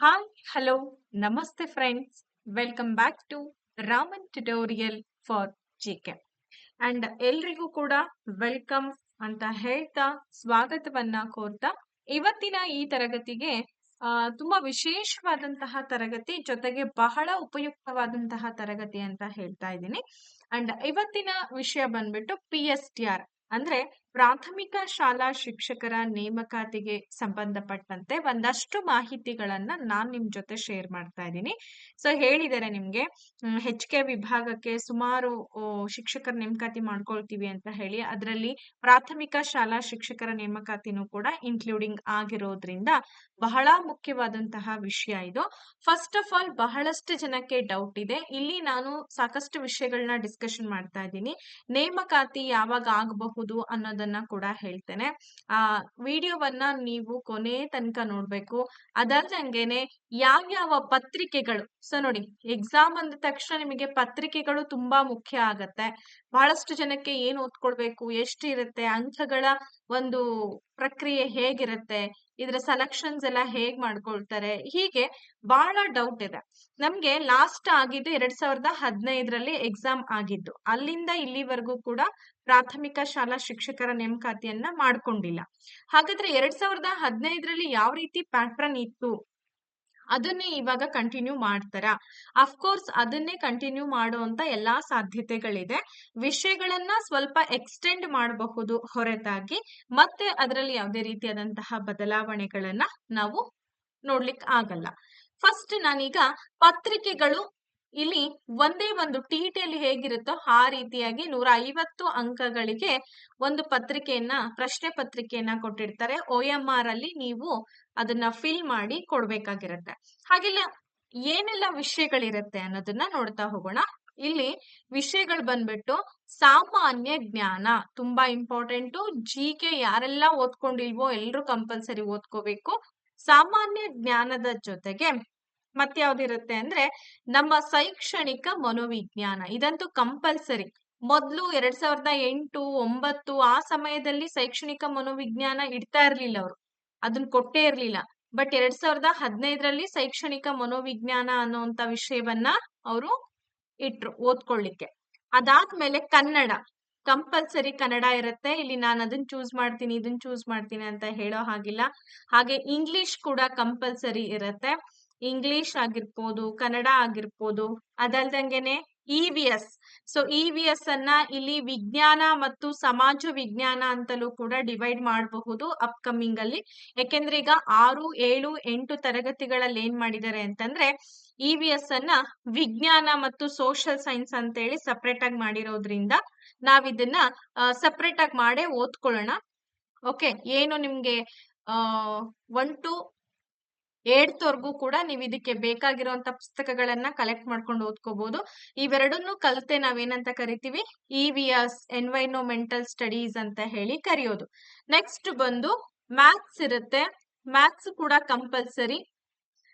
Hi, hello, namaste friends. Welcome back to Raman tutorial for GK. And ಎಲ್ರಿಗೂ ಕೂಡ welcome ಅಂತ ಹೇಳ್ತಾ ಸ್ವಾಗತವನ್ನ ಕೋರ್ತಾ ಇವತ್ತಿನ ಈ ತರಗತಿಗೆ ತುಂಬಾ ವಿಶೇಷವಾದಂತಹ ತರಗತಿ ಜೊತೆಗೆ ಬಹಳ ಉಪಯುಕ್ತವಾದಂತಹ ತರಗತಿ ಅಂತ ಹೇಳ್ತಾ ಇದ್ದೀನಿ. ಅಂಡ್ ಇವತ್ತಿನ ವಿಷಯ ಬಂದ್ಬಿಟ್ಟು PSTR ಅಂದ್ರೆ ಪ್ರಾಥಮಿಕ ಶಾಲಾ ಶಿಕ್ಷಕರ ನೇಮಕಾತಿಗೆ ಸಂಬಂಧಪಟ್ಟಂತೆ ಒಂದಷ್ಟು ಮಾಹಿತಿಗಳನ್ನ ನಾನ್ ನಿಮ್ ಜೊತೆ ಶೇರ್ ಮಾಡ್ತಾ ಇದ್ದೀನಿ. ಸೊ ಹೇಳಿದ್ದಾರೆ ನಿಮ್ಗೆ HK ವಿಭಾಗಕ್ಕೆ ಸುಮಾರು ಶಿಕ್ಷಕರ ನೇಮಕಾತಿ ಮಾಡ್ಕೊಳ್ತೀವಿ ಅಂತ ಹೇಳಿ ಅದರಲ್ಲಿ ಪ್ರಾಥಮಿಕ ಶಾಲಾ ಶಿಕ್ಷಕರ ನೇಮಕಾತಿನೂ ಕೂಡ ಇನ್ಕ್ಲೂಡಿಂಗ್ ಆಗಿರೋದ್ರಿಂದ ಬಹಳ ಮುಖ್ಯವಾದಂತಹ ವಿಷಯ ಇದು. ಫಸ್ಟ್ ಆಫ್ ಆಲ್ ಬಹಳಷ್ಟು ಜನಕ್ಕೆ ಡೌಟ್ ಇದೆ. ಇಲ್ಲಿ ನಾನು ಸಾಕಷ್ಟು ವಿಷಯಗಳನ್ನ ಡಿಸ್ಕಷನ್ ಮಾಡ್ತಾ ಇದ್ದೀನಿ. ನೇಮಕಾತಿ ಯಾವಾಗ ಆಗಬಹುದು ಅನ್ನೋದನ್ನ ಕೂಡ ಹೇಳ್ತೇನೆ. ಆ ವಿಡಿಯೋವನ್ನ ನೀವು ಕೊನೆ ತನಕ ನೋಡ್ಬೇಕು. ಅದಲ್ದಂಗೆನೆ ಯಾವ್ಯಾವ ಪತ್ರಿಕೆಗಳು, ಸೊ ನೋಡಿ ಎಕ್ಸಾಮ್ ಅಂದ ತಕ್ಷಣ ನಿಮಗೆ ಪತ್ರಿಕೆಗಳು ತುಂಬಾ ಮುಖ್ಯ ಆಗತ್ತೆ. ಬಹಳಷ್ಟು ಜನಕ್ಕೆ ಏನ್ ಓದ್ಕೊಳ್ಬೇಕು, ಎಷ್ಟಿರುತ್ತೆ, ಅಂಕಗಳ ಒಂದು ಪ್ರಕ್ರಿಯೆ ಹೇಗಿರುತ್ತೆ, ಇದ್ರ ಸೆಲೆಕ್ಷನ್ಸ್ ಎಲ್ಲ ಹೇಗ್ ಮಾಡ್ಕೊಳ್ತಾರೆ, ಹೀಗೆ ಬಹಳ ಡೌಟ್ ಇದೆ. ನಮ್ಗೆ ಲಾಸ್ಟ್ ಆಗಿದ್ದು 2015ರಲ್ಲಿ ಎಕ್ಸಾಮ್ ಆಗಿದ್ದು. ಅಲ್ಲಿಂದ ಇಲ್ಲಿವರೆಗೂ ಕೂಡ ಪ್ರಾಥಮಿಕ ಶಾಲಾ ಶಿಕ್ಷಕರ ನೇಮಕಾತಿಯನ್ನ ಮಾಡ್ಕೊಂಡಿಲ್ಲ. ಹಾಗಾದ್ರೆ 2015ರಲ್ಲಿ ಯಾವ ರೀತಿ ಪ್ಯಾಟ್ರನ್ ಇತ್ತು ಅದನ್ನೇ ಇವಾಗ ಕಂಟಿನ್ಯೂ ಮಾಡ್ತಾರ? ಅಫ್ಕೋರ್ಸ್ ಅದನ್ನೇ ಕಂಟಿನ್ಯೂ ಮಾಡುವಂತ ಎಲ್ಲಾ ಸಾಧ್ಯತೆಗಳಿದೆ. ವಿಷಯಗಳನ್ನ ಸ್ವಲ್ಪ ಎಕ್ಸ್ಟೆಂಡ್ ಮಾಡಬಹುದು ಹೊರತಾಗಿ ಮತ್ತೆ ಅದರಲ್ಲಿ ಯಾವುದೇ ರೀತಿಯಾದಂತಹ ಬದಲಾವಣೆಗಳನ್ನ ನಾವು ನೋಡ್ಲಿಕ್ಕೆ ಆಗಲ್ಲ. ಫಸ್ಟ್ ನಾನೀಗ ಪತ್ರಿಕೆಗಳು ಇಲ್ಲಿ ಒಂದೇ ಒಂದು ಟಿಟಿಯಲ್ಲಿ ಹೇಗಿರುತ್ತೋ ಆ ರೀತಿಯಾಗಿ 150 ಅಂಕಗಳಿಗೆ ಒಂದು ಪತ್ರಿಕೆಯನ್ನ, ಪ್ರಶ್ನೆ ಪತ್ರಿಕೆಯನ್ನ ಕೊಟ್ಟಿರ್ತಾರೆ. OMR ಅಲ್ಲಿ ನೀವು ಅದನ್ನ ಫಿಲ್ ಮಾಡಿ ಕೊಡ್ಬೇಕಾಗಿರತ್ತೆ. ಹಾಗೆಲ್ಲ ಏನೆಲ್ಲ ವಿಷಯಗಳಿರತ್ತೆ ಅನ್ನೋದನ್ನ ನೋಡ್ತಾ ಹೋಗೋಣ. ಇಲ್ಲಿ ವಿಷಯಗಳು ಬಂದ್ಬಿಟ್ಟು ಸಾಮಾನ್ಯ ಜ್ಞಾನ ತುಂಬಾ ಇಂಪಾರ್ಟೆಂಟು. GK ಯಾರೆಲ್ಲ ಓದ್ಕೊಂಡಿಲ್ವೋ ಎಲ್ರು ಕಂಪಲ್ಸರಿ ಓದ್ಕೋಬೇಕು. ಸಾಮಾನ್ಯ ಜ್ಞಾನದ ಜೊತೆಗೆ ಮತ್ಯಾವ್ದಿರುತ್ತೆ ಅಂದ್ರೆ ನಮ್ಮ ಶೈಕ್ಷಣಿಕ ಮನೋವಿಜ್ಞಾನ, ಇದಂತೂ ಕಂಪಲ್ಸರಿ. ಮೊದ್ಲು 2008, 9 ಆ ಸಮಯದಲ್ಲಿ ಶೈಕ್ಷಣಿಕ ಮನೋವಿಜ್ಞಾನ ಇಡ್ತಾ ಇರ್ಲಿಲ್ಲ, ಅವರು ಅದನ್ನ ಕೊಟ್ಟೇ ಇರ್ಲಿಲ್ಲ. ಬಟ್ 2015ರಲ್ಲಿ ಶೈಕ್ಷಣಿಕ ಮನೋವಿಜ್ಞಾನ ಅನ್ನುವಂತ ವಿಷಯವನ್ನ ಅವರು ಇಟ್ರು ಓದ್ಕೊಳ್ಳಿಕ್ಕೆ. ಅದಾದ್ಮೇಲೆ ಕನ್ನಡ ಕಂಪಲ್ಸರಿ ಕನ್ನಡ ಇರುತ್ತೆ. ಇಲ್ಲಿ ನಾನು ಅದನ್ನ ಚೂಸ್ ಮಾಡ್ತೀನಿ, ಇದನ್ನ ಚೂಸ್ ಮಾಡ್ತೀನಿ ಅಂತ ಹೇಳೋ ಹಾಗಿಲ್ಲ. ಹಾಗೆ ಇಂಗ್ಲಿಷ್ ಕೂಡ ಕಂಪಲ್ಸರಿ ಇರತ್ತೆ. ಇಂಗ್ಲಿಷ್ ಆಗಿರ್ಬೋದು, ಕನ್ನಡ ಆಗಿರ್ಬೋದು. ಅದಲ್ದಂಗೆನೆ EVS. ಸೊ EVS ಅನ್ನ ಇಲ್ಲಿ ವಿಜ್ಞಾನ ಮತ್ತು ಸಮಾಜ ವಿಜ್ಞಾನ ಅಂತಲೂ ಕೂಡ ಡಿವೈಡ್ ಮಾಡಬಹುದು ಅಪ್ಕಮಿಂಗ್ ಅಲ್ಲಿ. ಯಾಕೆಂದ್ರೆ ಈಗ 6, 7, 8 ತರಗತಿಗಳಲ್ಲಿ ಏನ್ ಮಾಡಿದ್ದಾರೆ ಅಂತಂದ್ರೆ EVS ಅನ್ನ ವಿಜ್ಞಾನ ಮತ್ತು ಸೋಷಿಯಲ್ ಸೈನ್ಸ್ ಅಂತ ಹೇಳಿ ಸಪರೇಟ್ ಆಗಿ ಮಾಡಿರೋದ್ರಿಂದ ನಾವಿದನ್ನ ಸಪರೇಟ್ ಆಗಿ ಮಾಡೇ ಓದ್ಕೊಳ್ಳೋಣ. ಓಕೆ, ಏನು ನಿಮ್ಗೆ 1 to 8th ವರೆಗೂ ಕೂಡ ನೀವು ಇದಕ್ಕೆ ಬೇಕಾಗಿರುವಂತ ಪುಸ್ತಕಗಳನ್ನ ಕಲೆಕ್ಟ್ ಮಾಡ್ಕೊಂಡು ಓದ್ಕೋಬಹುದು. ಇವೆರಡನ್ನು ಕಲಿತೆ ನಾವೇನಂತ ಕರಿತೀವಿ, EVS ಎನ್ವೈರನ್ಮೆಂಟಲ್ ಸ್ಟಡೀಸ್ ಅಂತ ಹೇಳಿ ಕರೆಯೋದು. ನೆಕ್ಸ್ಟ್ ಬಂದು ಮ್ಯಾಥ್ಸ್ ಇರುತ್ತೆ. ಮ್ಯಾಥ್ಸ್ ಕೂಡ ಕಂಪಲ್ಸರಿ.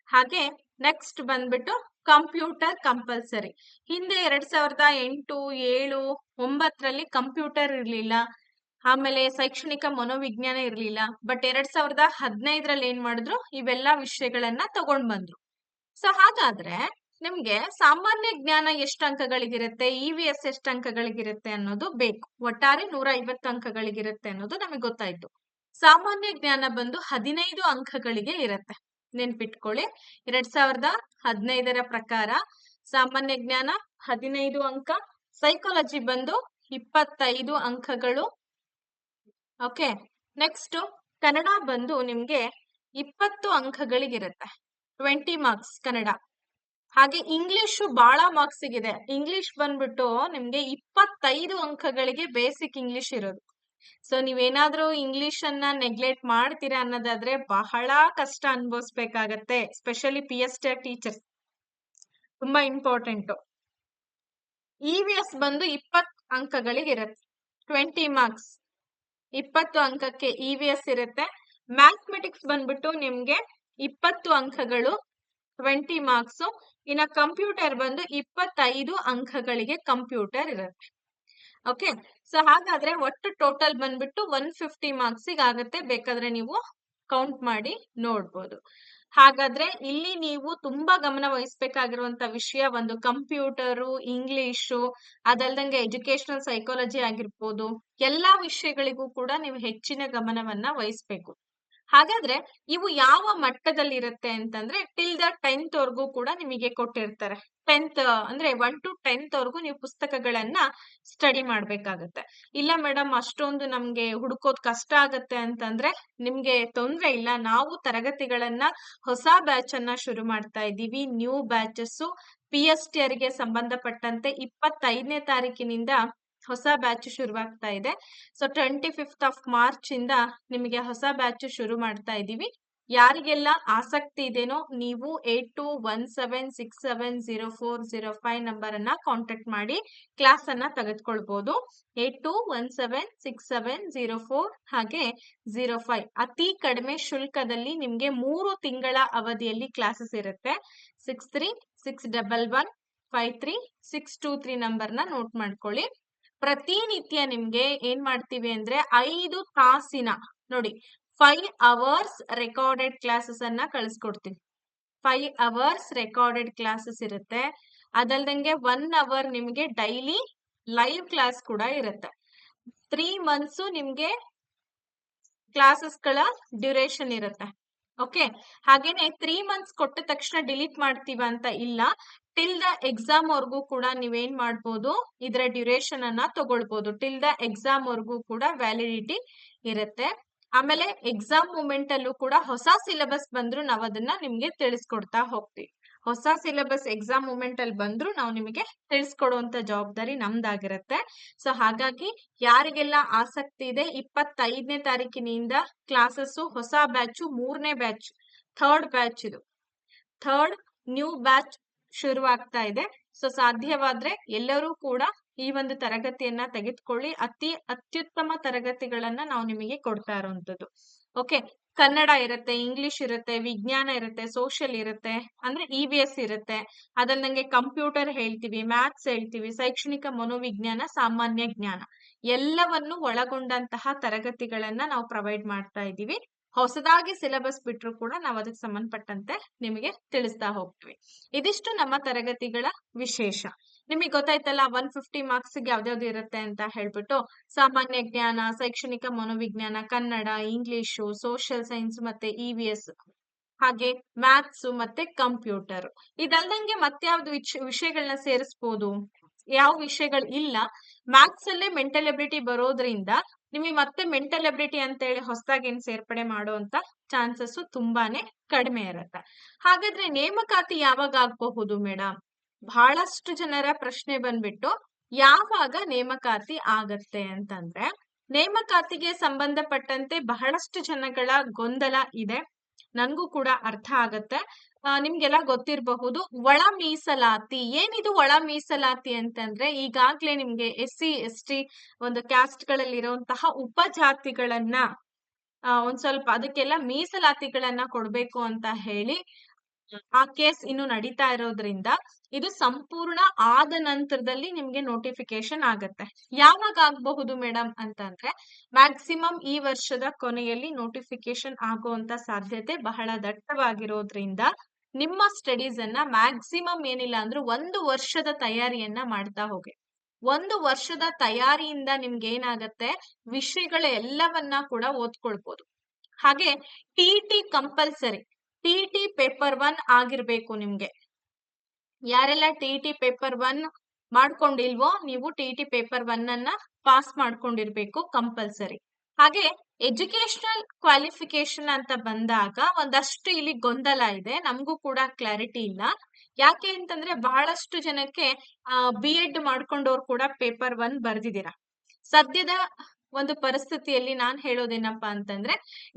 ಹಾಗೆ ನೆಕ್ಸ್ಟ್ ಬಂದ್ಬಿಟ್ಟು ಕಂಪ್ಯೂಟರ್ ಕಂಪಲ್ಸರಿ. ಹಿಂದೆ 2008, 7, 9ರಲ್ಲಿ ಕಂಪ್ಯೂಟರ್ ಇರ್ಲಿಲ್ಲ. ಆಮೇಲೆ ಶೈಕ್ಷಣಿಕ ಮನೋವಿಜ್ಞಾನ ಇರ್ಲಿಲ್ಲ. ಬಟ್ 2015ರಲ್ಲಿ ಏನ್ ಮಾಡಿದ್ರು, ಇವೆಲ್ಲಾ ವಿಷಯಗಳನ್ನ ತಗೊಂಡ್ ಬಂದ್ರು. ಸೊ ಹಾಗಾದ್ರೆ ನಿಮ್ಗೆ ಸಾಮಾನ್ಯ ಜ್ಞಾನ ಎಷ್ಟು ಅಂಕಗಳಿಗಿರುತ್ತೆ, EVS ಎಷ್ಟು ಅಂಕಗಳಿಗಿರುತ್ತೆ ಅನ್ನೋದು ಬೇಕು. ಒಟ್ಟಾರೆ 150 ಅಂಕಗಳಿಗಿರುತ್ತೆ ಅನ್ನೋದು ನಮಗೆ ಗೊತ್ತಾಯ್ತು. ಸಾಮಾನ್ಯ ಜ್ಞಾನ ಬಂದು 15 ಅಂಕಗಳಿಗೆ ಇರುತ್ತೆ. ನೆನ್ಪಿಟ್ಕೊಳ್ಳಿ, 2015ರ ಪ್ರಕಾರ ಸಾಮಾನ್ಯ ಜ್ಞಾನ 15 ಅಂಕ, ಸೈಕಾಲಜಿ ಬಂದು 25 ಅಂಕಗಳು. ಓಕೆ, ನೆಕ್ಸ್ಟ್ ಕನ್ನಡ ಬಂದು ನಿಮ್ಗೆ 20 ಅಂಕಗಳಿಗಿರುತ್ತೆ, 20 ಮಾರ್ಕ್ಸ್ ಕನ್ನಡ. ಹಾಗೆ ಇಂಗ್ಲಿಷು ಬಹಳ ಮಾರ್ಕ್ಸ್ ಗಿದೆ. ಇಂಗ್ಲಿಷ್ ಬಂದ್ಬಿಟ್ಟು ನಿಮ್ಗೆ 25 ಅಂಕಗಳಿಗೆ ಬೇಸಿಕ್ ಇಂಗ್ಲಿಷ್ ಇರೋದು. ಸೊ ನೀವೇನಾದ್ರೂ ಇಂಗ್ಲಿಷ್ ಅನ್ನ ನೆಗ್ಲೆಕ್ಟ್ ಮಾಡ್ತೀರಾ ಅನ್ನೋದಾದ್ರೆ ಬಹಳ ಕಷ್ಟ ಅನುಭವಿಸ್ಬೇಕಾಗತ್ತೆ. ಸ್ಪೆಷಲಿ PSTR ಟೀಚರ್ಸ್ ತುಂಬಾ ಇಂಪಾರ್ಟೆಂಟ್. EVS ಬಂದು 20 ಅಂಕಗಳಿಗೆ ಇರುತ್ತೆ, 20 ಮಾರ್ಕ್ಸ್. 20 ಅಂಕಕ್ಕೆ EVS ಇರುತ್ತೆ. ಮ್ಯಾಥಮೆಟಿಕ್ಸ್ ಬಂದ್ಬಿಟ್ಟು ನಿಮ್ಗೆ 20 ಅಂಕಗಳು, 20 ಮಾರ್ಕ್ಸ್. ಇನ್ನ ಕಂಪ್ಯೂಟರ್ ಬಂದು 25 ಅಂಕಗಳಿಗೆ ಕಂಪ್ಯೂಟರ್ ಇರುತ್ತೆ. ಓಕೆ, ಸೊ ಹಾಗಾದ್ರೆ ಒಟ್ಟು ಟೋಟಲ್ ಬಂದ್ಬಿಟ್ಟು 150 ಮಾರ್ಕ್ಸಿಗೆ ಆಗತ್ತೆ. ಬೇಕಾದ್ರೆ ನೀವು ಕೌಂಟ್ ಮಾಡಿ ನೋಡ್ಬೋದು. ಹಾಗಾದ್ರೆ ಇಲ್ಲಿ ನೀವು ತುಂಬಾ ಗಮನ ವಹಿಸ್ಬೇಕಾಗಿರುವಂತ ವಿಷಯ ಒಂದು ಕಂಪ್ಯೂಟರು, ಇಂಗ್ಲಿಷು, ಅದಲ್ದಂಗೆ ಎಜುಕೇಶನಲ್ ಸೈಕಾಲಜಿ ಆಗಿರ್ಬೋದು, ಎಲ್ಲಾ ವಿಷಯಗಳಿಗೂ ಕೂಡ ನೀವು ಹೆಚ್ಚಿನ ಗಮನವನ್ನ ವಹಿಸ್ಬೇಕು. ಹಾಗಾದ್ರೆ ಇವು ಯಾವ ಮಟ್ಟದಲ್ಲಿ ಇರುತ್ತೆ ಅಂತಂದ್ರೆ ಟಿಲ್ ದ 10th ವರ್ಗೂ ಕೂಡ ನಿಮಗೆ ಕೊಟ್ಟಿರ್ತಾರೆ. 10th ಅಂದ್ರೆ 1 to 10th ವರ್ಗೂ ನೀವು ಪುಸ್ತಕಗಳನ್ನ ಸ್ಟಡಿ ಮಾಡ್ಬೇಕಾಗತ್ತೆ. ಇಲ್ಲ ಮೇಡಮ್ ಅಷ್ಟೊಂದು ನಮ್ಗೆ ಹುಡುಕೋದ್ ಕಷ್ಟ ಆಗತ್ತೆ ಅಂತಂದ್ರೆ ನಿಮ್ಗೆ ತೊಂದ್ರೆ ಇಲ್ಲ. ನಾವು ತರಗತಿಗಳನ್ನ ಹೊಸ ಬ್ಯಾಚ್ ಅನ್ನ ಶುರು ಮಾಡ್ತಾ ಇದ್ದೀವಿ. ನ್ಯೂ ಬ್ಯಾಚಸ್ PST ಗೆ ಸಂಬಂಧಪಟ್ಟಂತೆ 25ನೇ ತಾರೀಕಿನಿಂದ ಹೊಸ ಬ್ಯಾಚ್ ಶುರುವಾಗ್ತಾ ಇದೆ. ಸೊ 25th ಮಾರ್ಚ್ ಇಂದ ನಿಮಗೆ ಹೊಸ ಬ್ಯಾಚ್ ಶುರು ಮಾಡ್ತಾ ಇದ್ದೀವಿ. ಯಾರಿಗೆಲ್ಲ ಆಸಕ್ತಿ ಇದೆನೋ ನೀವು 8217670405 ನಂಬರ್ ಅನ್ನ ಕಾಂಟ್ಯಾಕ್ಟ್ ಮಾಡಿ ಕ್ಲಾಸ್ ಅನ್ನ ತೆಗೆದುಕೊಳ್ಬಹುದು. 82176704 ಹಾಗೆ 05 ಅತಿ ಕಡಿಮೆ ಶುಲ್ಕದಲ್ಲಿ ನಿಮ್ಗೆ 3 ತಿಂಗಳ ಅವಧಿಯಲ್ಲಿ ಕ್ಲಾಸಸ್ ಇರುತ್ತೆ. 6361153623 ನಂಬರ್ನ ನೋಟ್ ಮಾಡ್ಕೊಳ್ಳಿ. ಪ್ರತಿನಿತ್ಯ ನಿಮ್ಗೆ ಏನ್ ಮಾಡ್ತೀವಿ ಅಂದ್ರೆ 5 ತಾಸಿನ ನೋಡಿ 5 hours ರೆಕಾರ್ಡೆಡ್ ಕ್ಲಾಸಸ್ ಅನ್ನ ಕಳಿಸ್ಕೊಡ್ತೀವಿ. 5 hours ರೆಕಾರ್ಡೆಡ್ ಕ್ಲಾಸಸ್ ಇರುತ್ತೆ. ಅದಲ್ದಂಗೆ 1 hour ನಿಮ್ಗೆ ಡೈಲಿ ಲೈವ್ ಕ್ಲಾಸ್ ಕೂಡ ಇರುತ್ತೆ. 3 months ನಿಮ್ಗೆ ಕ್ಲಾಸಸ್ ಗಳ ಡ್ಯೂರೇಷನ್ ಇರುತ್ತೆ. ಓಕೆ, ಹಾಗೇನೆ 3 months ಕೊಟ್ಟ ತಕ್ಷಣ ಡಿಲೀಟ್ ಮಾಡ್ತೀವ ಅಂತ ಇಲ್ಲ. ಟಿಲ್ ದ ಎಕ್ಸಾಮ್ ವರ್ಗೂ ಕೂಡ ನೀವೇನ್ ಮಾಡ್ಬೋದು, ಇದರ ಡ್ಯೂರೇಷನ್ ಅನ್ನ ತಗೊಳ್ಬಹುದು. ಟಿಲ್ ದ ಎಕ್ಸಾಮ್ ವರ್ಗೂ ಕೂಡ ವ್ಯಾಲಿಡಿಟಿ ಇರುತ್ತೆ. ಆಮೇಲೆ ಎಕ್ಸಾಮ್ ಮೂಮೆಂಟ್ ಅಲ್ಲೂ ಕೂಡ ಹೊಸ ಸಿಲೆಬಸ್ ಬಂದ್ರು ನಾವು ಅದನ್ನ ನಿಮ್ಗೆ ತಿಳಿಸ್ಕೊಡ್ತಾ ಹೋಗ್ತೀವಿ. ಹೊಸ ಸಿಲೆಬಸ್ ಎಕ್ಸಾಮ್ ಮೂಮೆಂಟ್ ಅಲ್ಲಿ ಬಂದ್ರು ನಾವು ನಿಮಗೆ ತಿಳಿಸ್ಕೊಡುವಂತ ಜವಾಬ್ದಾರಿ ನಮ್ದಾಗಿರುತ್ತೆ. ಸೊ ಹಾಗಾಗಿ ಯಾರಿಗೆಲ್ಲ ಆಸಕ್ತಿ ಇದೆ 25ನೇ ತಾರೀಕಿನಿಂದ ಕ್ಲಾಸಸ್ ಹೊಸ ಬ್ಯಾಚ್ 3ನೇ ಬ್ಯಾಚ್ ಥರ್ಡ್ ಬ್ಯಾಚ್ ಇದು ಥರ್ಡ್ ನ್ಯೂ ಬ್ಯಾಚ್ ಶುರುವಾಗ್ತಾ ಇದೆ. ಸೊ ಸಾಧ್ಯವಾದ್ರೆ ಎಲ್ಲರೂ ಕೂಡ ಈ ಒಂದು ತರಗತಿಯನ್ನ ತೆಗೆದುಕೊಳ್ಳಿ. ಅತ್ಯುತ್ತಮ ತರಗತಿಗಳನ್ನ ನಾವು ನಿಮಗೆ ಕೊಡ್ತಾ ಇರುವಂತದ್ದು. ಓಕೆ, ಕನ್ನಡ ಇರುತ್ತೆ, ಇಂಗ್ಲಿಷ್ ಇರುತ್ತೆ, ವಿಜ್ಞಾನ ಇರುತ್ತೆ, ಸೋಷಿಯಲ್ ಇರುತ್ತೆ, ಅಂದ್ರೆ EVS ಇರುತ್ತೆ. ಅದಲ್ಲಂಗೆ ಕಂಪ್ಯೂಟರ್ ಹೇಳ್ತೀವಿ, ಮ್ಯಾಥ್ಸ್ ಹೇಳ್ತೀವಿ, ಶೈಕ್ಷಣಿಕ ಮನೋವಿಜ್ಞಾನ, ಸಾಮಾನ್ಯ ಜ್ಞಾನ ಎಲ್ಲವನ್ನು ಒಳಗೊಂಡಂತಹ ತರಗತಿಗಳನ್ನ ನಾವು ಪ್ರೊವೈಡ್ ಮಾಡ್ತಾ ಇದ್ದೀವಿ. ಹೊಸದಾಗಿ ಸಿಲೆಬಸ್ ಬಿಟ್ರು ಕೂಡ ನಾವು ಅದಕ್ಕೆ ಸಂಬಂಧಪಟ್ಟಂತೆ ನಿಮಗೆ ತಿಳಿಸ್ತಾ ಹೋಗ್ತೀವಿ. ಇದಿಷ್ಟು ನಮ್ಮ ತರಗತಿಗಳ ವಿಶೇಷ. ನಿಮಗೆ ಗೊತ್ತಾಯ್ತಲ್ಲ 150 ಮಾರ್ಕ್ಸ್ ಯಾವ್ದಾವ್ದು ಇರುತ್ತೆ ಅಂತ ಹೇಳ್ಬಿಟ್ಟು. ಸಾಮಾನ್ಯ ಜ್ಞಾನ, ಶೈಕ್ಷಣಿಕ ಮನೋವಿಜ್ಞಾನ, ಕನ್ನಡ, ಇಂಗ್ಲಿಷು, ಸೋಷಿಯಲ್ ಸೈನ್ಸ್ ಮತ್ತೆ EVS, ಹಾಗೆ ಮ್ಯಾಥ್ಸ್ ಮತ್ತೆ ಕಂಪ್ಯೂಟರ್. ಇದಲ್ದಂಗೆ ಮತ್ಯಾವ್ದು ವಿಷಯಗಳನ್ನ ಸೇರಿಸಬಹುದು, ಯಾವ ವಿಷಯಗಳು ಇಲ್ಲ. ಮ್ಯಾಥ್ಸ್ ಅಲ್ಲೇ ಮೆಂಟಲ್ ಎಬಿಲಿಟಿ ಬರೋದ್ರಿಂದ ನಿಮಗೆ ಮತ್ತೆ ಮೆಂಟಲ್ ಎಬಿಲಿಟಿ ಅಂತ ಹೇಳಿ ಹೊಸದಾಗಿ ಏನ್ ಸೇರ್ಪಡೆ ಮಾಡುವಂತ ಚಾನ್ಸಸ್ ತುಂಬಾನೇ ಕಡಿಮೆ ಇರುತ್ತೆ. ಹಾಗಾದ್ರೆ ನೇಮಕಾತಿ ಯಾವಾಗ ಆಗಬಹುದು ಮೇಡಮ್? ಬಹಳಷ್ಟು ಜನರ ಪ್ರಶ್ನೆ ಬಂದ್ಬಿಟ್ಟು ಯಾವಾಗ ನೇಮಕಾತಿ ಆಗತ್ತೆ ಅಂತಂದ್ರೆ, ನೇಮಕಾತಿಗೆ ಸಂಬಂಧಪಟ್ಟಂತೆ ಬಹಳಷ್ಟು ಜನಗಳ ಗೊಂದಲ ಇದೆ. ನನ್ಗೂ ಕೂಡ ಅರ್ಥ ಆಗತ್ತೆ. ನಿಮ್ಗೆಲ್ಲ ಗೊತ್ತಿರಬಹುದು ಒಳ ಮೀಸಲಾತಿ. ಏನಿದು ಒಳ ಮೀಸಲಾತಿ ಅಂತಂದ್ರೆ, ಈಗಾಗ್ಲೇ ನಿಮ್ಗೆ SC ST ಒಂದು ಕ್ಯಾಸ್ಟ್ ಗಳಲ್ಲಿ ಇರುವಂತಹ ಉಪಜಾತಿಗಳನ್ನ ಒಂದ್ ಸ್ವಲ್ಪ ಅದಕ್ಕೆಲ್ಲ ಮೀಸಲಾತಿಗಳನ್ನ ಕೊಡ್ಬೇಕು ಅಂತ ಹೇಳಿ ಆ ಕೇಸ್ ಇನ್ನು ನಡೀತಾ ಇರೋದ್ರಿಂದ ಇದು ಸಂಪೂರ್ಣ ಆದ ನಂತರದಲ್ಲಿ ನಿಮ್ಗೆ ನೋಟಿಫಿಕೇಶನ್ ಆಗತ್ತೆ. ಯಾವಾಗ ಆಗಬಹುದು ಮೇಡಮ್ ಅಂತಂದ್ರೆ, ಮ್ಯಾಕ್ಸಿಮಮ್ ಈ ವರ್ಷದ ಕೊನೆಯಲ್ಲಿ ನೋಟಿಫಿಕೇಶನ್ ಆಗುವಂತ ಸಾಧ್ಯತೆ ಬಹಳ ದಟ್ಟವಾಗಿರೋದ್ರಿಂದ ನಿಮ್ಮ ಸ್ಟಡೀಸ್ ಅನ್ನ ಮ್ಯಾಕ್ಸಿಮಮ್ ಏನಿಲ್ಲ ಅಂದ್ರೂ 1 ವರ್ಷದ ತಯಾರಿಯನ್ನ ಮಾಡ್ತಾ ಹೋಗಿ. 1 ವರ್ಷದ ತಯಾರಿಯಿಂದ ನಿಮ್ಗೆ ಏನಾಗತ್ತೆ, ವಿಷಯಗಳ ಎಲ್ಲವನ್ನ ಕೂಡ ಓದ್ಕೊಳ್ಬಹುದು. ಹಾಗೆ TT ಕಂಪಲ್ಸರಿ. TT ಪೇಪರ್ 1 ಆಗಿರ್ಬೇಕು ನಿಮ್ಗೆ. ಯಾರೆಲ್ಲ TT ಪೇಪರ್ 1 ಮಾಡ್ಕೊಂಡಿಲ್ವೋ ನೀವು TT ಪೇಪರ್ 1 ಅನ್ನ ಪಾಸ್ ಮಾಡ್ಕೊಂಡಿರ್ಬೇಕು ಕಂಪಲ್ಸರಿ. ಹಾಗೆ ಎಜುಕೇಶನಲ್ ಕ್ವಾಲಿಫಿಕೇಶನ್ ಅಂತ ಬಂದಾಗ ಒಂದಷ್ಟು ಇಲ್ಲಿ ಗೊಂದಲ ಇದೆ, ನಮಗೂ ಕೂಡ ಕ್ಲಾರಿಟಿ ಇಲ್ಲ. ಯಾಕೆ ಅಂತಂದ್ರೆ ಬಹಳಷ್ಟು ಜನಕ್ಕೆ B.Ed ಮಾಡ್ಕೊಂಡವ್ರು ಕೂಡ ಪೇಪರ್ 1 ಬರ್ದಿದ್ದೀರಾ. ಸದ್ಯದ ಒಂದು ಪರಿಸ್ಥಿತಿಯಲ್ಲಿ ನಾನ್ ಹೇಳೋದೇನಪ್ಪಾ ಅಂತಂದ್ರೆ,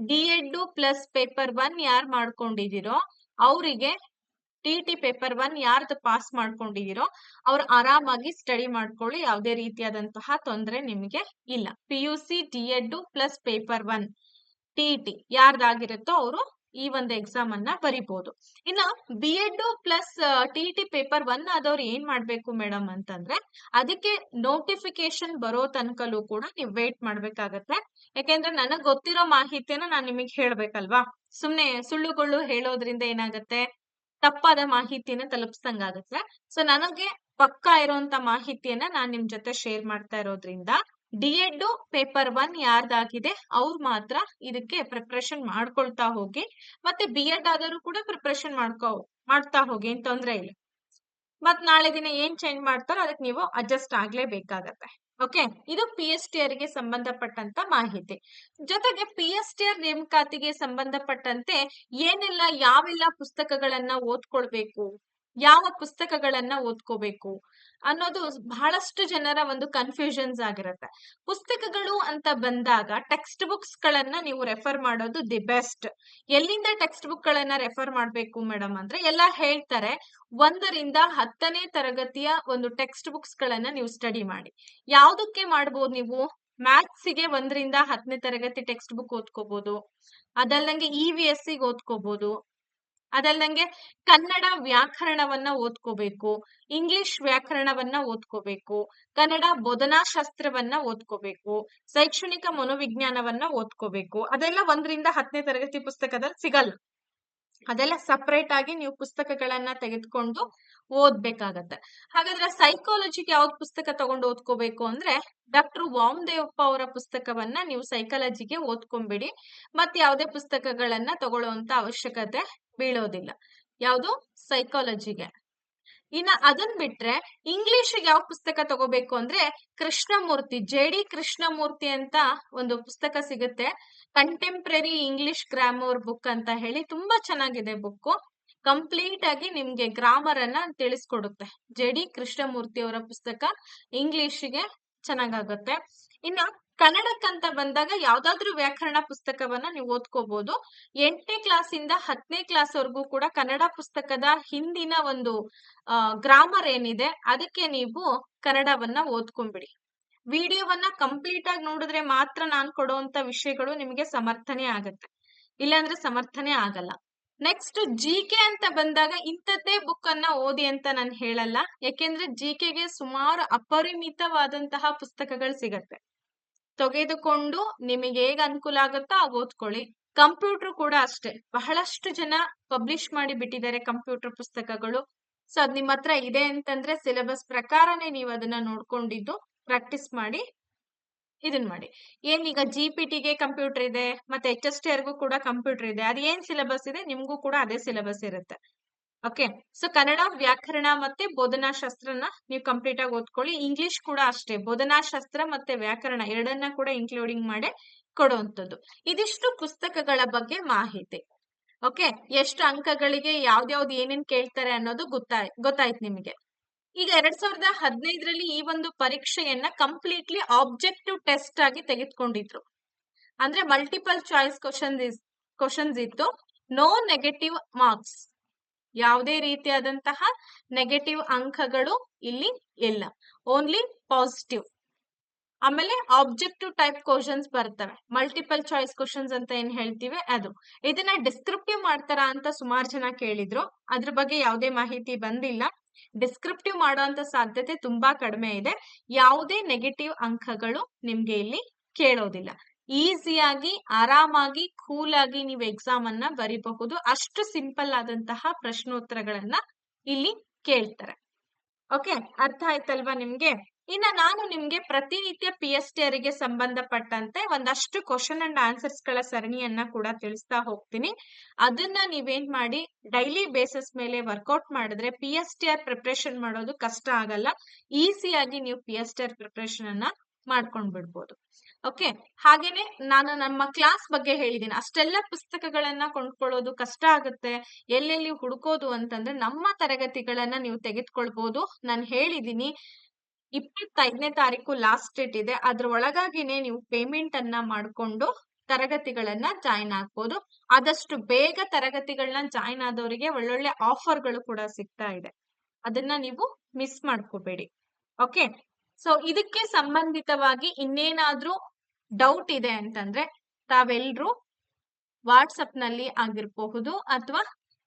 D.Ed ಪ್ಲಸ್ ಪೇಪರ್ 1 ಯಾರು ಮಾಡ್ಕೊಂಡಿದ್ದೀರೋ ಅವರಿಗೆ TT ಪೇಪರ್ 1 ಯಾರ್ದು ಪಾಸ್ ಮಾಡ್ಕೊಂಡಿದ್ದೀರೋ ಅವ್ರು ಆರಾಮಾಗಿ ಸ್ಟಡಿ ಮಾಡ್ಕೊಳ್ಳಿ. ಯಾವುದೇ ರೀತಿಯಾದಂತಹ ತೊಂದರೆ ನಿಮಗೆ ಇಲ್ಲ. PUC D.Ed plus paper 1 TT ಯಾರ್ದಾಗಿರುತ್ತೋ ಅವರು ಈ ಒಂದು ಎಕ್ಸಾಮ್ ಅನ್ನ ಬರಿಬಹುದು. ಇನ್ನ B.Ed ಪ್ಲಸ್ TT ಪೇಪರ್ 1 ಆದವ್ರು ಏನ್ ಮಾಡ್ಬೇಕು ಮೇಡಮ್ ಅಂತಂದ್ರೆ, ಅದಕ್ಕೆ ನೋಟಿಫಿಕೇಶನ್ ಬರೋ ತನಕಲೂ ಕೂಡ ನೀವು ವೇಟ್ ಮಾಡ್ಬೇಕಾಗತ್ತೆ. ಯಾಕೆಂದ್ರೆ ನನಗ್ ಗೊತ್ತಿರೋ ಮಾಹಿತಿಯನ್ನ ನಾನ್ ನಿಮಗೆ ಹೇಳ್ಬೇಕಲ್ವಾ. ಸುಮ್ನೆ ಸುಳ್ಳುಗಳು ಹೇಳೋದ್ರಿಂದ ಏನಾಗುತ್ತೆ, ತಪ್ಪಾದ ಮಾಹಿತಿಯನ್ನ ತಲುಪಿಸ್ದಂಗಾಗುತ್ತೆ. ಸೊ ನನಗೆ ಪಕ್ಕಾ ಇರುವಂತ ಮಾಹಿತಿಯನ್ನ ನಾನ್ ನಿಮ್ ಜೊತೆ ಶೇರ್ ಮಾಡ್ತಾ ಇರೋದ್ರಿಂದ ಡಿ.ಎಡ್ ಪೇಪರ್ 1 ಯಾರ್ದಾಗಿದೆ ಅವ್ರು ಮಾತ್ರ ಇದಕ್ಕೆ ಪ್ರಿಪರೇಷನ್ ಮಾಡ್ಕೊಳ್ತಾ ಹೋಗಿ. ಮತ್ತೆ ಬಿ.ಎಡ್ ಆದರೂ ಕೂಡ ಪ್ರಿಪರೇಷನ್ ಮಾಡ್ತಾ ಹೋಗಿ, ಏನ್ ತೊಂದ್ರೆ ಇಲ್ಲ. ಮತ್ ನಾಳೆ ದಿನ ಏನ್ ಚೇಂಜ್ ಮಾಡ್ತಾರೋ ಅದಕ್ಕೆ ನೀವು ಅಡ್ಜಸ್ಟ್ ಆಗ್ಲೇಬೇಕಾಗತ್ತೆ. ಓಕೆ, ಇದು PSTR ಗೆ ಸಂಬಂಧಪಟ್ಟಂತ ಮಾಹಿತಿ. ಜೊತೆಗೆ PSTR ನೇಮಕಾತಿಗೆ ಸಂಬಂಧಪಟ್ಟಂತೆ ಯಾವೆಲ್ಲ ಪುಸ್ತಕಗಳನ್ನ ಓದ್ಕೊಳ್ಬೇಕು, ಯಾವ ಪುಸ್ತಕಗಳನ್ನ ಓದ್ಕೋಬೇಕು ಅನ್ನೋದು ಬಹಳಷ್ಟು ಜನರ ಒಂದು ಕನ್ಫ್ಯೂಷನ್ಸ್ ಆಗಿರುತ್ತೆ. ಪುಸ್ತಕಗಳು ಅಂತ ಬಂದಾಗ ಟೆಕ್ಸ್ಟ್ ಬುಕ್ಸ್ ಗಳನ್ನ ನೀವು ರೆಫರ್ ಮಾಡೋದು ದಿ ಬೆಸ್ಟ್. ಎಲ್ಲಿಂದ ಟೆಕ್ಸ್ಟ್ ಬುಕ್ ಗಳನ್ನ ರೆಫರ್ ಮಾಡ್ಬೇಕು ಮೇಡಮ್ ಅಂದ್ರೆ ಎಲ್ಲ ಹೇಳ್ತಾರೆ, 1ರಿಂದ 10ನೇ ತರಗತಿಯ ಒಂದು ಟೆಕ್ಸ್ಟ್ ಬುಕ್ಸ್ ಗಳನ್ನ ನೀವು ಸ್ಟಡಿ ಮಾಡಿ. ಯಾವ್ದಕ್ಕೆ ಮಾಡ್ಬೋದು ನೀವು? ಮ್ಯಾಥ್ಸ್ ಗೆ 1ರಿಂದ 10ನೇ ತರಗತಿ ಟೆಕ್ಸ್ಟ್ ಬುಕ್ ಓದ್ಕೋಬಹುದು. ಅದಲ್ದಂಗೆ EVS ಗೆ ಓದ್ಕೋಬಹುದು. ಅದಲ್ದಂಗೆ ಕನ್ನಡ ವ್ಯಾಕರಣವನ್ನ ಓದ್ಕೋಬೇಕು, ಇಂಗ್ಲಿಷ್ ವ್ಯಾಕರಣವನ್ನ ಓದ್ಕೋಬೇಕು, ಕನ್ನಡ ಬೋಧನಾಶಾಸ್ತ್ರವನ್ನ ಓದ್ಕೋಬೇಕು, ಶೈಕ್ಷಣಿಕ ಮನೋವಿಜ್ಞಾನವನ್ನ ಓದ್ಕೋಬೇಕು. ಅದೆಲ್ಲ 1ರಿಂದ 10ನೇ ತರಗತಿ ಪುಸ್ತಕದಲ್ಲಿ ಸಿಗಲ್ಲ. ಅದೆಲ್ಲ ಸಪರೇಟ್ ಆಗಿ ನೀವು ಪುಸ್ತಕಗಳನ್ನ ತೆಗೆದುಕೊಂಡು ಓದ್ಬೇಕಾಗತ್ತೆ. ಹಾಗಾದ್ರೆ ಸೈಕಾಲಜಿಗೆ ಯಾವ್ದು ಪುಸ್ತಕ ತಗೊಂಡು ಓದ್ಕೋಬೇಕು ಅಂದ್ರೆ ಡಾಕ್ಟರ್ ವಾಮದೇವಪ್ಪ ಅವರ ಪುಸ್ತಕವನ್ನ ನೀವು ಸೈಕಾಲಜಿಗೆ ಓದ್ಕೊಂಬಿಡಿ. ಮತ್ತೆ ಯಾವುದೇ ಪುಸ್ತಕಗಳನ್ನ ತಗೊಳ್ಳುವಂತ ಅವಶ್ಯಕತೆ ಬೀಳೋದಿಲ್ಲ. ಯಾವುದು? ಸೈಕಾಲಜಿಗೆ. ಇನ್ನ ಅದನ್ ಬಿಟ್ರೆ ಇಂಗ್ಲಿಷ್ಗೆ ಯಾವ ಪುಸ್ತಕ ತಗೋಬೇಕು ಅಂದ್ರೆ ಕೃಷ್ಣಮೂರ್ತಿ, JD ಕೃಷ್ಣಮೂರ್ತಿ ಅಂತ ಒಂದು ಪುಸ್ತಕ ಸಿಗುತ್ತೆ, ಕಂಟೆಂಪ್ರರಿ ಇಂಗ್ಲಿಷ್ ಗ್ರಾಮರ್ ಬುಕ್ ಅಂತ ಹೇಳಿ. ತುಂಬಾ ಚೆನ್ನಾಗಿದೆ ಬುಕ್. ಕಂಪ್ಲೀಟ್ ಆಗಿ ನಿಮ್ಗೆ ಗ್ರಾಮರ್ ಅನ್ನ ತಿಳಿಸ್ಕೊಡುತ್ತೆ. JD ಕೃಷ್ಣಮೂರ್ತಿ ಅವರ ಪುಸ್ತಕ ಇಂಗ್ಲಿಷ್ಗೆ ಚೆನ್ನಾಗಾಗುತ್ತೆ. ಇನ್ನ ಕನ್ನಡಕ್ಕಂತ ಬಂದಾಗ ಯಾವ್ದಾದ್ರು ವ್ಯಾಕರಣ ಪುಸ್ತಕವನ್ನ ನೀವು ಓದ್ಕೋಬಹುದು. 8ನೇ ಕ್ಲಾಸಿಂದ 10ನೇ ಕ್ಲಾಸ್ ವರೆಗೂ ಕೂಡ ಕನ್ನಡ ಪುಸ್ತಕದ ಹಿಂದಿನ ಒಂದು ಗ್ರಾಮರ್ ಏನಿದೆ ಅದಕ್ಕೆ ನೀವು ಕನ್ನಡವನ್ನ ಓದ್ಕೊಂಡ್ಬಿಡಿ. ವಿಡಿಯೋವನ್ನ ಕಂಪ್ಲೀಟ್ ಆಗಿ ನೋಡಿದ್ರೆ ಮಾತ್ರ ನಾನ್ ಕೊಡುವಂತ ವಿಷಯಗಳು ನಿಮಗೆ ಸಮರ್ಥನೆ ಆಗತ್ತೆ, ಇಲ್ಲಾಂದ್ರೆ ಸಮರ್ಥನೆ ಆಗಲ್ಲ. ನೆಕ್ಸ್ಟ್ GK ಅಂತ ಬಂದಾಗ ಇಂಥದ್ದೇ ಬುಕ್ ಅನ್ನ ಓದಿ ಅಂತ ನಾನು ಹೇಳಲ್ಲ. ಯಾಕೆಂದ್ರೆ GKಗೆ ಸುಮಾರು ಅಪರಿಮಿತವಾದಂತಹ ಪುಸ್ತಕಗಳು ಸಿಗತ್ತೆ. ತೆಗೆದುಕೊಂಡು ನಿಮಗೆ ಹೇಗೆ ಅನುಕೂಲ ಆಗುತ್ತೋ ಆಗ ಓದ್ಕೊಳ್ಳಿ. ಕಂಪ್ಯೂಟರ್ ಕೂಡ ಅಷ್ಟೇ, ಬಹಳಷ್ಟು ಜನ ಪಬ್ಲಿಷ್ ಮಾಡಿ ಬಿಟ್ಟಿದ್ದಾರೆ ಕಂಪ್ಯೂಟರ್ ಪುಸ್ತಕಗಳು. ಸೊ ಅದ್ ನಿಮ್ಮ ಹತ್ರ ಇದೆ ಅಂತಂದ್ರೆ ಸಿಲೆಬಸ್ ಪ್ರಕಾರನೇ ನೀವು ಅದನ್ನ ನೋಡ್ಕೊಂಡಿದ್ದು ಪ್ರಾಕ್ಟೀಸ್ ಮಾಡಿ ಇದನ್ ಮಾಡಿ. ಈಗ GPT ಕಂಪ್ಯೂಟರ್ ಇದೆ, ಮತ್ತೆ HSTR ಗೂ ಕೂಡ ಕಂಪ್ಯೂಟರ್ ಇದೆ. ಅದ್ ಏನ್ ಸಿಲೆಬಸ್ ಇದೆ ನಿಮ್ಗೂ ಕೂಡ ಅದೇ ಸಿಲೆಬಸ್ ಇರುತ್ತೆ. ಓಕೆ, ಸೊ ಕನ್ನಡ ವ್ಯಾಕರಣ ಮತ್ತೆ ಬೋಧನಾಶಾಸ್ತ್ರನ ನೀವು ಕಂಪ್ಲೀಟ್ ಆಗಿ ಓದ್ಕೊಳ್ಳಿ. ಇಂಗ್ಲಿಷ್ ಕೂಡ ಅಷ್ಟೇ, ಬೋಧನಾಶಾಸ್ತ್ರ ಮತ್ತೆ ವ್ಯಾಕರಣ ಎರಡನ್ನ ಕೂಡ ಇನ್ಕ್ಲೂಡಿಂಗ್ ಮಾಡಿ ಕೊಡುವಂಥದ್ದು. ಇದಿಷ್ಟು ಪುಸ್ತಕಗಳ ಬಗ್ಗೆ ಮಾಹಿತಿ. ಓಕೆ, ಎಷ್ಟು ಅಂಕಗಳಿಗೆ ಯಾವ್ದ್ಯಾವ್ದು ಏನೇನ್ ಕೇಳ್ತಾರೆ ಅನ್ನೋದು ಗೊತ್ತಾಯ್ತು ನಿಮಗೆ. ಈಗ 2015ರಲ್ಲಿ ಈ ಒಂದು ಪರೀಕ್ಷೆಯನ್ನ ಕಂಪ್ಲೀಟ್ಲಿ ಆಬ್ಜೆಕ್ಟಿವ್ ಟೆಸ್ಟ್ ಆಗಿ ತೆಗೆದುಕೊಂಡಿದ್ರು. ಅಂದ್ರೆ ಮಲ್ಟಿಪಲ್ ಚಾಯ್ಸ್ ಕ್ವಶನ್ಸ್ ಇತ್ತು. ನೋ ನೆಗೆಟಿವ್ ಮಾರ್ಕ್ಸ್, ಯಾವುದೇ ರೀತಿಯಾದಂತಹ ನೆಗೆಟಿವ್ ಅಂಕಗಳು ಇಲ್ಲಿ ಇಲ್ಲ, ಓನ್ಲಿ ಪಾಸಿಟಿವ್. ಆಮೇಲೆ ಆಬ್ಜೆಕ್ಟಿವ್ ಟೈಪ್ ಕ್ವಶನ್ಸ್ ಬರ್ತವೆ, ಮಲ್ಟಿಪಲ್ ಚಾಯ್ಸ್ ಕ್ವಶನ್ಸ್ ಅಂತ ಏನ್ ಹೇಳ್ತೀವಿ ಅದು. ಇದನ್ನ ಡಿಸ್ಕ್ರಿಪ್ಟಿವ್ ಮಾಡ್ತಾರಾ ಅಂತ ಸುಮಾರು ಜನ ಕೇಳಿದ್ರು. ಅದ್ರ ಬಗ್ಗೆ ಯಾವುದೇ ಮಾಹಿತಿ ಬಂದಿಲ್ಲ. ಡಿಸ್ಕ್ರಿಪ್ಟಿವ್ ಮಾಡುವಂತ ಸಾಧ್ಯತೆ ತುಂಬಾ ಕಡಿಮೆ ಇದೆ. ಯಾವುದೇ ನೆಗೆಟಿವ್ ಅಂಕಗಳು ನಿಮ್ಗೆ ಇಲ್ಲಿ ಕೇಳೋದಿಲ್ಲ. ಈಸಿಯಾಗಿ ಆರಾಮಾಗಿ ಕೂಲ್ ಆಗಿ ನೀವು ಎಕ್ಸಾಮ್ ಅನ್ನ ಬರಿಬಹುದು. ಅಷ್ಟು ಸಿಂಪಲ್ ಆದಂತಹ ಪ್ರಶ್ನೋತ್ತರಗಳನ್ನ ಇಲ್ಲಿ ಕೇಳ್ತಾರೆ. ಓಕೆ, ಅರ್ಥ ಆಯ್ತಲ್ವಾ ನಿಮ್ಗೆ? ಇನ್ನ ನಾನು ನಿಮ್ಗೆ ಪ್ರತಿನಿತ್ಯ PSTR ಗೆ ಸಂಬಂಧಪಟ್ಟಂತೆ ಒಂದಷ್ಟು ಕ್ವಶನ್ ಅಂಡ್ ಆನ್ಸರ್ಸ್ ಗಳ ಸರಣಿಯನ್ನ ಕೂಡ ತಿಳಿಸ್ತಾ ಹೋಗ್ತೀನಿ. ಅದನ್ನ ನೀವೇನ್ ಮಾಡಿ ಡೈಲಿ ಬೇಸಿಸ್ ಮೇಲೆ ವರ್ಕೌಟ್ ಮಾಡಿದ್ರೆ PSTR ಪ್ರಿಪರೇಷನ್ ಮಾಡೋದು ಕಷ್ಟ ಆಗಲ್ಲ. ಈಸಿಯಾಗಿ ನೀವು PSTR ಪ್ರಿಪರೇಷನ್ ಅನ್ನ ಮಾಡ್ಕೊಂಡ್ ಬಿಡ್ಬೋದು. ಓಕೆ, ಹಾಗೇನೆ ನಾನು ನಮ್ಮ ಕ್ಲಾಸ್ ಬಗ್ಗೆ ಹೇಳಿದ್ದೀನಿ. ಅಷ್ಟೆಲ್ಲ ಪುಸ್ತಕಗಳನ್ನ ಕೊಂಡ್ಕೊಳ್ಳೋದು ಕಷ್ಟ ಆಗುತ್ತೆ, ಎಲ್ಲೆಲ್ಲಿ ಹುಡುಕೋದು ಅಂತಂದ್ರೆ ನಮ್ಮ ತರಗತಿಗಳನ್ನ ನೀವು ತೆಗೆದುಕೊಳ್ಬಹುದು. ನಾನು ಹೇಳಿದೀನಿ 25ನೇ ತಾರೀಕು ಲಾಸ್ಟ್ ಡೇಟ್ ಇದೆ. ಅದ್ರ ಒಳಗಾಗಿನೇ ನೀವು ಪೇಮೆಂಟ್ ಅನ್ನ ಮಾಡ್ಕೊಂಡು ತರಗತಿಗಳನ್ನ ಜಾಯಿನ್ ಆಗ್ಬೋದು. ಆದಷ್ಟು ಬೇಗ ತರಗತಿಗಳನ್ನ ಜಾಯಿನ್ ಆದವರಿಗೆ ಒಳ್ಳೊಳ್ಳೆ ಆಫರ್ಗಳು ಕೂಡ ಸಿಗ್ತಾ ಇದೆ. ಅದನ್ನ ನೀವು ಮಿಸ್ ಮಾಡ್ಕೋಬೇಡಿ. ಓಕೆ, ಸೊ ಇದಕ್ಕೆ ಸಂಬಂಧಿತವಾಗಿ ಇನ್ನೇನಾದ್ರೂ ಡೌಟ್ ಇದೆ ಅಂತಂದ್ರೆ ತಾವೆಲ್ರೂ ವಾಟ್ಸಪ್ ನಲ್ಲಿ ಆಗಿರಬಹುದು ಅಥವಾ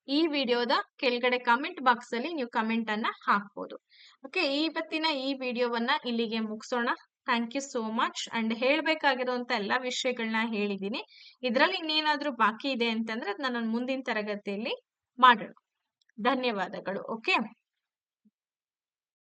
ಈ ವಿಡಿಯೋದ ಕೆಳಗಡೆ ಕಮೆಂಟ್ ಬಾಕ್ಸ್ ಅಲ್ಲಿ ನೀವು ಕಮೆಂಟ್ ಅನ್ನ ಹಾಕ್ಬೋದು. ಓಕೆ, ಇವತ್ತಿನ ಈ ವಿಡಿಯೋವನ್ನ ಇಲ್ಲಿಗೆ ಮುಗಿಸೋಣ. Thank you so much. And ಹೇಳ್ಬೇಕಾಗಿರುವಂತ ಎಲ್ಲಾ ವಿಷಯಗಳನ್ನ ಹೇಳಿದೀನಿ. ಇದ್ರಲ್ಲಿ ಇನ್ನೇನಾದ್ರೂ ಬಾಕಿ ಇದೆ ಅಂತಂದ್ರೆ ಅದನ್ನ ನಾನು ಮುಂದಿನ ತರಗತಿಯಲ್ಲಿ ಮಾಡೋಣ. ಧನ್ಯವಾದಗಳು. ಓಕೆ.